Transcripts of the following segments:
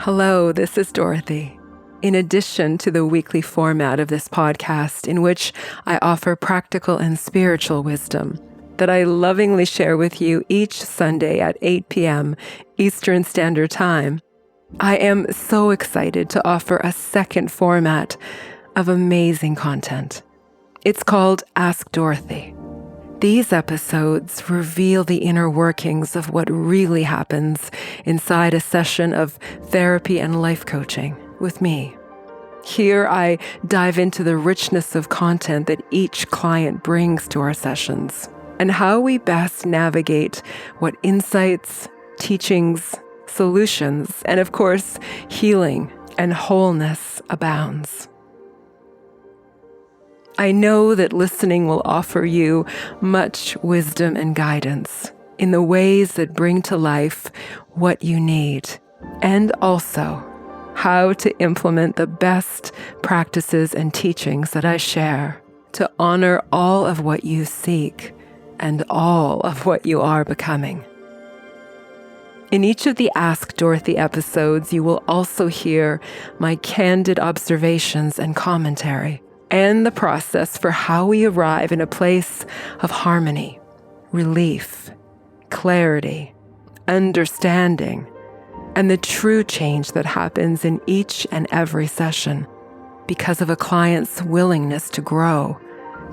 Hello, this is Dorothy. In addition to the weekly format of this podcast, in which I offer practical and spiritual wisdom that I lovingly share with you each Sunday at 8 p.m. Eastern Standard Time, I am so excited to offer a second format of amazing content. It's called Ask Dorothy. These episodes reveal the inner workings of what really happens inside a session of therapy and life coaching with me. Here I dive into the richness of content that each client brings to our sessions and how we best navigate what insights, teachings, solutions, and of course, healing and wholeness abounds. I know that listening will offer you much wisdom and guidance in the ways that bring to life what you need, and also how to implement the best practices and teachings that I share to honor all of what you seek and all of what you are becoming. In each of the Ask Dorothy episodes, you will also hear my candid observations and commentary, and the process for how we arrive in a place of harmony, relief, clarity, understanding, and the true change that happens in each and every session because of a client's willingness to grow,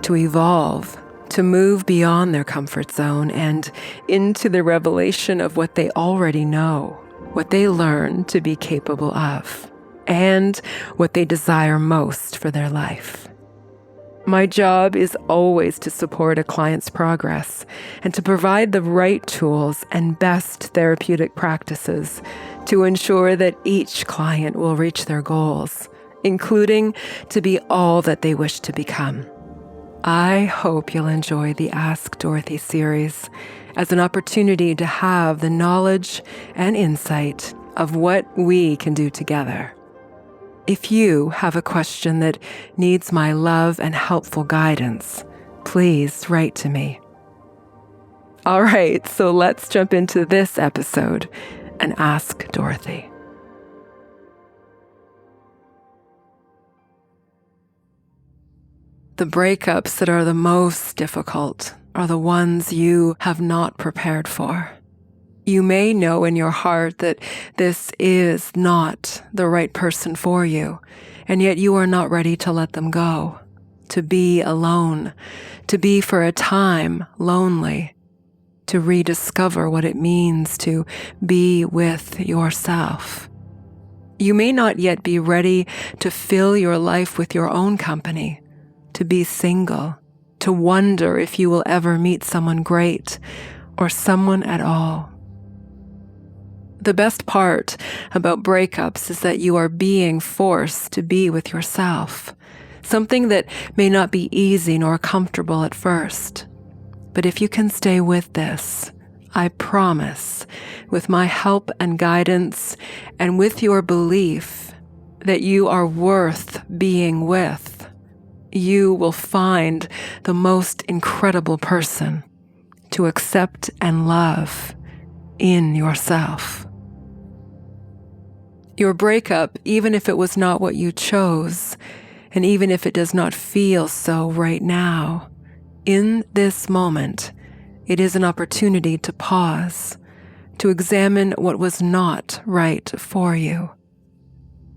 to evolve, to move beyond their comfort zone and into the revelation of what they already know, what they learn to be capable of, and what they desire most for their life. My job is always to support a client's progress and to provide the right tools and best therapeutic practices to ensure that each client will reach their goals, including to be all that they wish to become. I hope you'll enjoy the Ask Dorothy series as an opportunity to have the knowledge and insight of what we can do together. If you have a question that needs my love and helpful guidance, please write to me. All right, so let's jump into this episode and Ask Dorothy. The breakups that are the most difficult are the ones you have not prepared for. You may know in your heart that this is not the right person for you, and yet you are not ready to let them go, to be alone, to be for a time lonely, to rediscover what it means to be with yourself. You may not yet be ready to fill your life with your own company, to be single, to wonder if you will ever meet someone great or someone at all. The best part about breakups is that you are being forced to be with yourself, something that may not be easy nor comfortable at first. But if you can stay with this, I promise, with my help and guidance, and with your belief that you are worth being with, you will find the most incredible person to accept and love in yourself. Your breakup, even if it was not what you chose, and even if it does not feel so right now, in this moment, it is an opportunity to pause, to examine what was not right for you.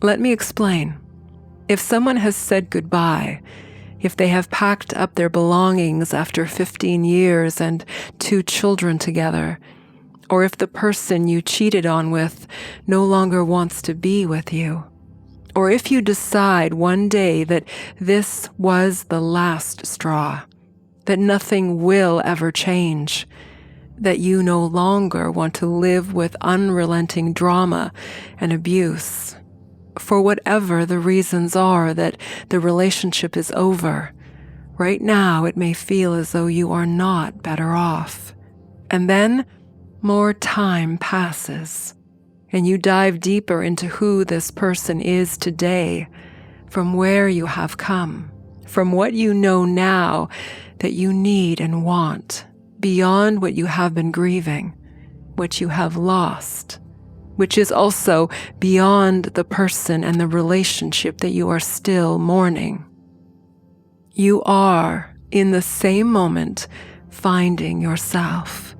Let me explain. If someone has said goodbye, if they have packed up their belongings after 15 years and 2 children together, or if the person you cheated on with no longer wants to be with you, or if you decide one day that this was the last straw, that nothing will ever change, that you no longer want to live with unrelenting drama and abuse, for whatever the reasons are that the relationship is over, right now it may feel as though you are not better off. And then more time passes, and you dive deeper into who this person is today, from where you have come, from what you know now that you need and want, beyond what you have been grieving, what you have lost, which is also beyond the person and the relationship that you are still mourning. You are, in the same moment, finding yourself,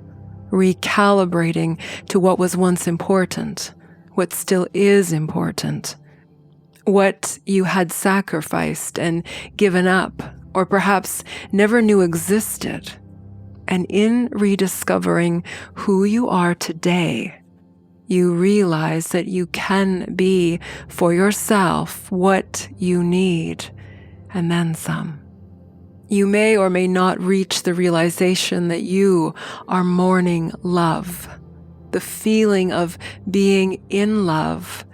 recalibrating to what was once important, what still is important, what you had sacrificed and given up, or perhaps never knew existed. And in rediscovering who you are today, you realize that you can be for yourself what you need, and then some. You may or may not reach the realization that you are mourning love, the feeling of being in love,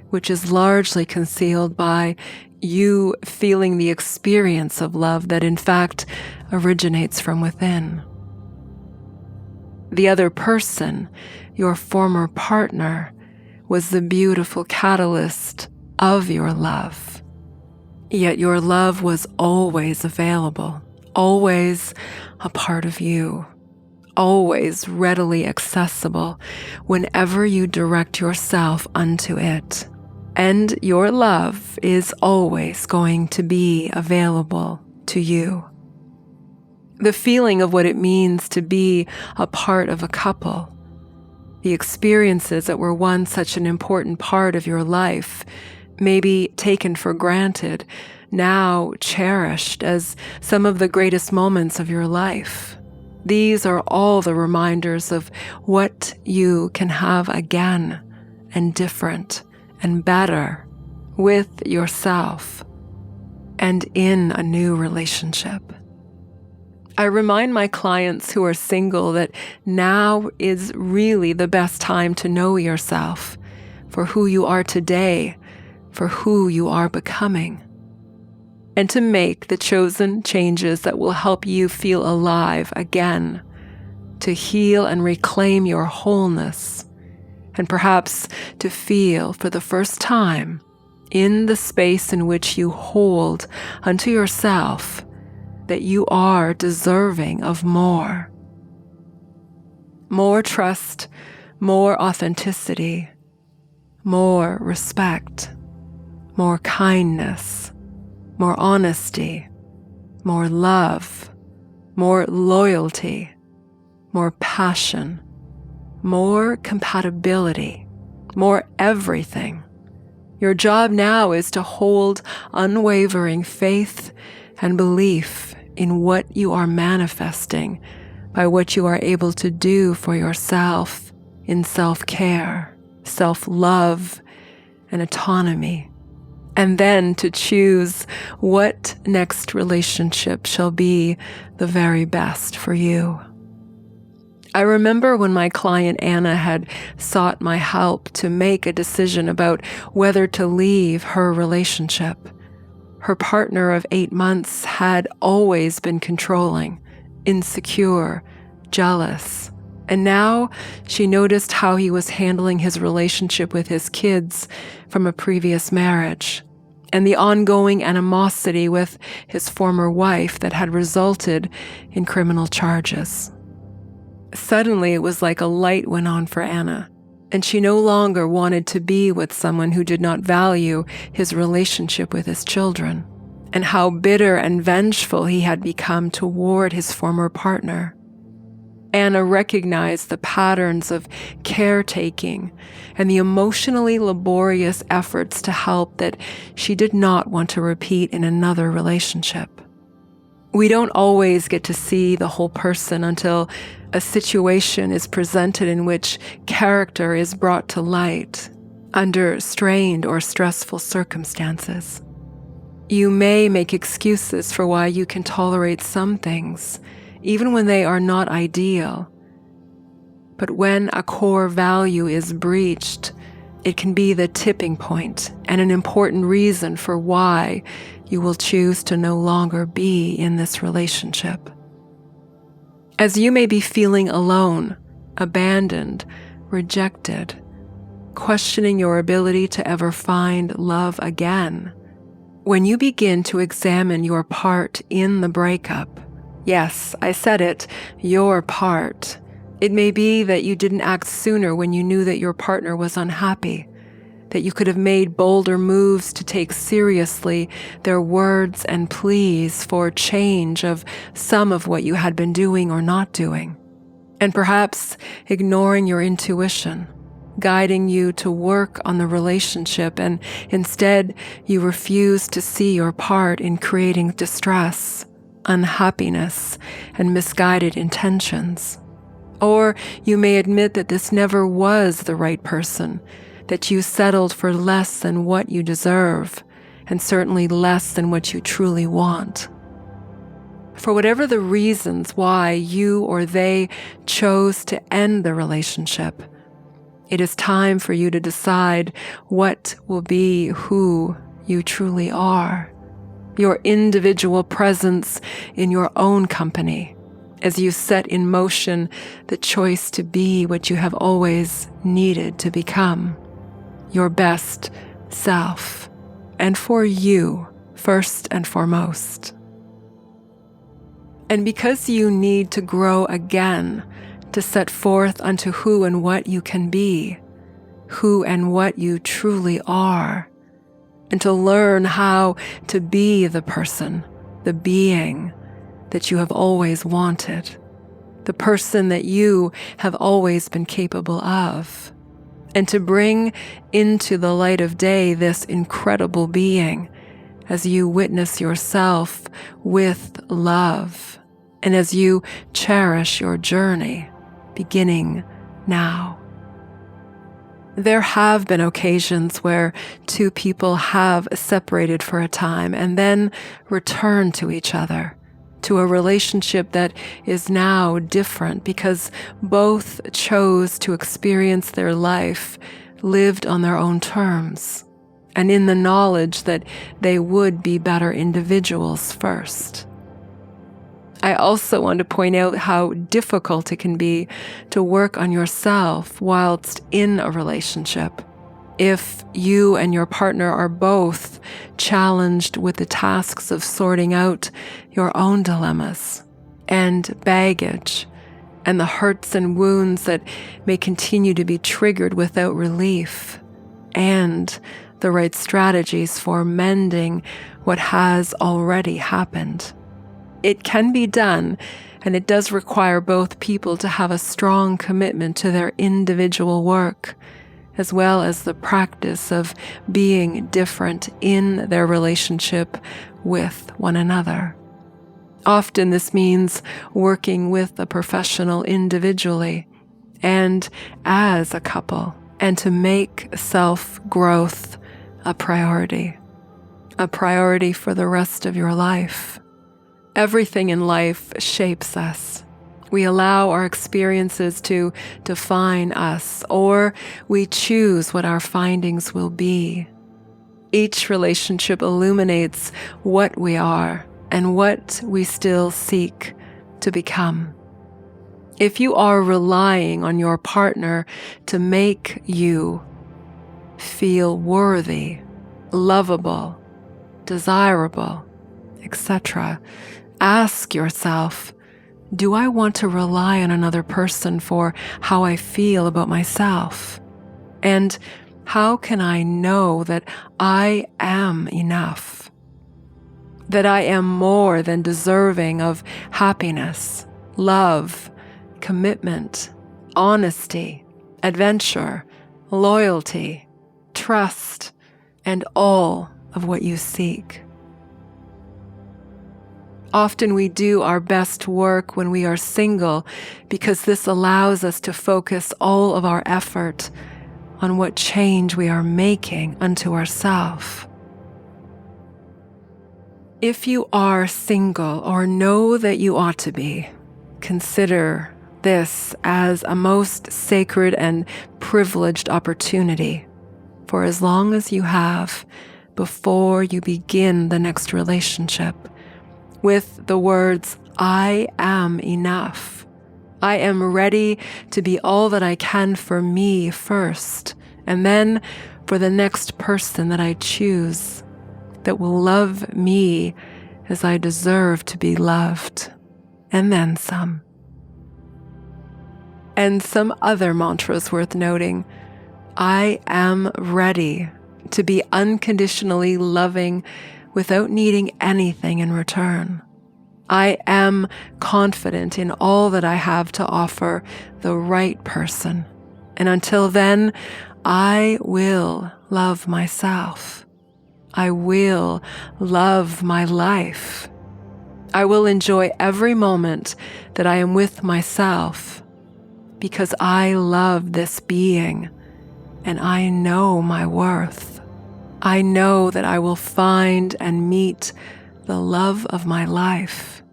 which is largely concealed by you feeling the experience of love that in fact originates from within. The other person, your former partner, was the beautiful catalyst of your love. Yet your love was always available, always a part of you, always readily accessible whenever you direct yourself unto it. And your love is always going to be available to you. The feeling of what it means to be a part of a couple, the experiences that were once such an important part of your life, maybe taken for granted, now cherished as some of the greatest moments of your life. These are all the reminders of what you can have again, and different, and better, with yourself, and in a new relationship. I remind my clients who are single that now is really the best time to know yourself for who you are today, for who you are becoming, and to make the chosen changes that will help you feel alive again, to heal and reclaim your wholeness, and perhaps to feel for the first time in the space in which you hold unto yourself that you are deserving of more. More trust, more authenticity, more respect, more kindness, more honesty, more love, more loyalty, more passion, more compatibility, more everything. Your job now is to hold unwavering faith and belief in what you are manifesting by what you are able to do for yourself in self-care, self-love, and autonomy. And then to choose what next relationship shall be the very best for you. I remember when my client Anna had sought my help to make a decision about whether to leave her relationship. Her partner of 8 months had always been controlling, insecure, jealous, and now she noticed how he was handling his relationship with his kids from a previous marriage, and the ongoing animosity with his former wife that had resulted in criminal charges. Suddenly, it was like a light went on for Anna, and she no longer wanted to be with someone who did not value his relationship with his children, and how bitter and vengeful he had become toward his former partner. Anna recognized the patterns of caretaking and the emotionally laborious efforts to help that she did not want to repeat in another relationship. We don't always get to see the whole person until a situation is presented in which character is brought to light under strained or stressful circumstances. You may make excuses for why you can tolerate some things, even when they are not ideal. But when a core value is breached, it can be the tipping point and an important reason for why you will choose to no longer be in this relationship. As you may be feeling alone, abandoned, rejected, questioning your ability to ever find love again, when you begin to examine your part in the breakup, yes, I said it, your part, It may be that you didn't act sooner when you knew that your partner was unhappy, that you could have made bolder moves to take seriously their words and pleas for change of some of what you had been doing or not doing, and perhaps ignoring your intuition, guiding you to work on the relationship, and instead you refuse to see your part in creating distress, unhappiness, and misguided intentions. Or you may admit that this never was the right person, that you settled for less than what you deserve, and certainly less than what you truly want. For whatever the reasons why you or they chose to end the relationship, it is time for you to decide what will be who you truly are, your individual presence in your own company, as you set in motion the choice to be what you have always needed to become, your best self, and for you first and foremost. And because you need to grow again to set forth unto who and what you can be, who and what you truly are, and to learn how to be the person, the being that you have always wanted, the person that you have always been capable of, and to bring into the light of day this incredible being as you witness yourself with love and as you cherish your journey beginning now. There have been occasions where two people have separated for a time and then returned to each other, to a relationship that is now different because both chose to experience their life lived on their own terms, and in the knowledge that they would be better individuals first. I also want to point out how difficult it can be to work on yourself whilst in a relationship, if you and your partner are both challenged with the tasks of sorting out your own dilemmas and baggage and the hurts and wounds that may continue to be triggered without relief, and the right strategies for mending what has already happened. It can be done, and it does require both people to have a strong commitment to their individual work, as well as the practice of being different in their relationship with one another. Often this means working with a professional individually and as a couple, and to make self-growth a priority for the rest of your life. Everything in life shapes us. We allow our experiences to define us, or we choose what our findings will be. Each relationship illuminates what we are and what we still seek to become. If you are relying on your partner to make you feel worthy, lovable, desirable, etc., ask yourself, do I want to rely on another person for how I feel about myself? And how can I know that I am enough? That I am more than deserving of happiness, love, commitment, honesty, adventure, loyalty, trust, and all of what you seek. Often we do our best work when we are single because this allows us to focus all of our effort on what change we are making unto ourselves. If you are single or know that you ought to be, consider this as a most sacred and privileged opportunity for as long as you have before you begin the next relationship, with the words, I am enough. I am ready to be all that I can for me first, and then for the next person that I choose that will love me as I deserve to be loved, and then some. And some other mantras worth noting. I am ready to be unconditionally loving without needing anything in return. I am confident in all that I have to offer the right person. And until then, I will love myself. I will love my life. I will enjoy every moment that I am with myself because I love this being and I know my worth. I know that I will find and meet the love of my life.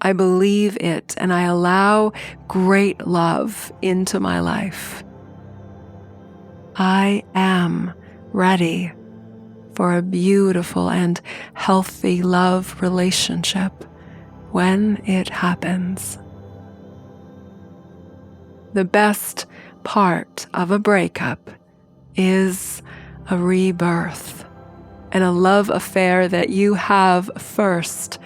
I believe it and I allow great love into my life. I am ready for a beautiful and healthy love relationship when it happens. The best part of a breakup is a rebirth and a love affair that you have first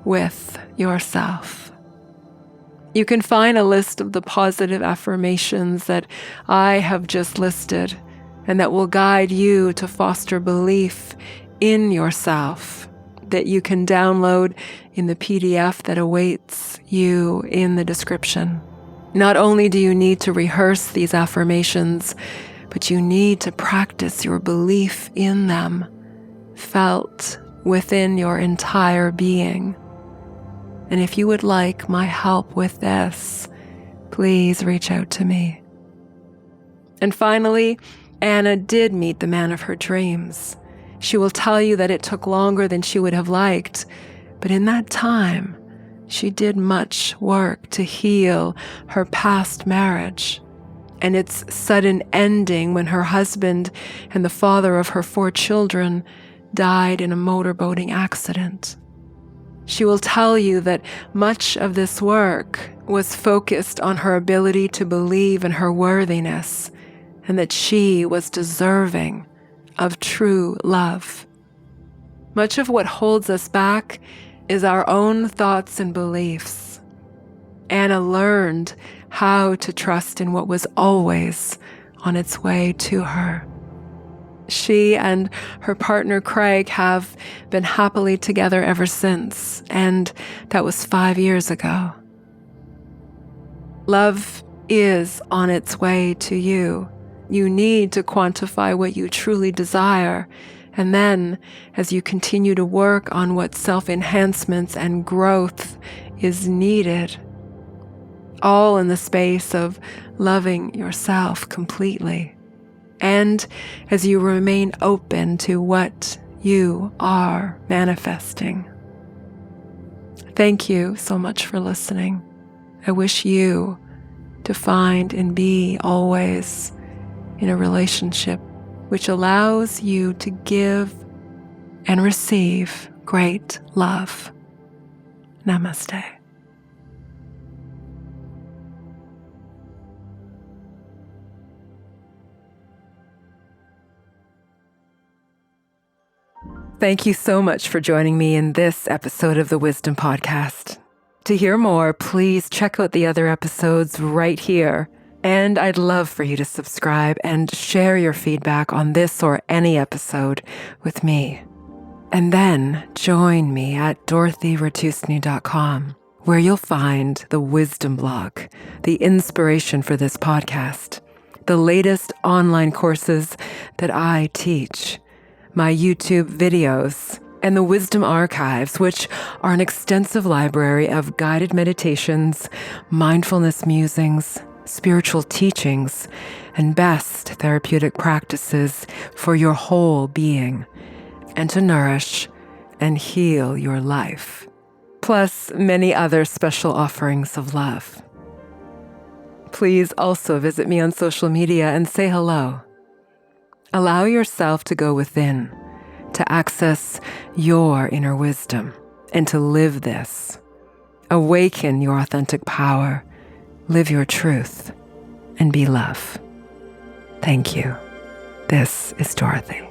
with yourself. You can find a list of the positive affirmations that I have just listed and that will guide you to foster belief in yourself that you can download in the PDF that awaits you in the description. Not only do you need to rehearse these affirmations, but you need to practice your belief in them, felt within your entire being. And if you would like my help with this, please reach out to me. And finally, Anna did meet the man of her dreams. She will tell you that it took longer than she would have liked, but in that time, she did much work to heal her past marriage and its sudden ending when her husband and the father of her 4 children died in a motorboating accident. She will tell you that much of this work was focused on her ability to believe in her worthiness and that she was deserving of true love. Much of what holds us back is our own thoughts and beliefs. Anna learned how to trust in what was always on its way to her. She and her partner Craig have been happily together ever since, and that was 5 years ago. Love is on its way to you. You need to quantify what you truly desire, and then, as you continue to work on what self-enhancements and growth is needed, all in the space of loving yourself completely. And as you remain open to what you are manifesting. Thank you so much for listening. I wish you to find and be always in a relationship which allows you to give and receive great love. Namaste. Thank you so much for joining me in this episode of the Wisdom Podcast. To hear more, please check out the other episodes right here. And I'd love for you to subscribe and share your feedback on this or any episode with me. And then join me at dorothyratusny.com, where you'll find the Wisdom blog, the inspiration for this podcast, the latest online courses that I teach, my YouTube videos, and the Wisdom Archives, which are an extensive library of guided meditations, mindfulness musings, spiritual teachings, and best therapeutic practices for your whole being, and to nourish and heal your life, plus many other special offerings of love. Please also visit me on social media and say hello. Allow yourself to go within, to access your inner wisdom, and to live this. Awaken your authentic power, live your truth, and be love. Thank you. This is Dorothy.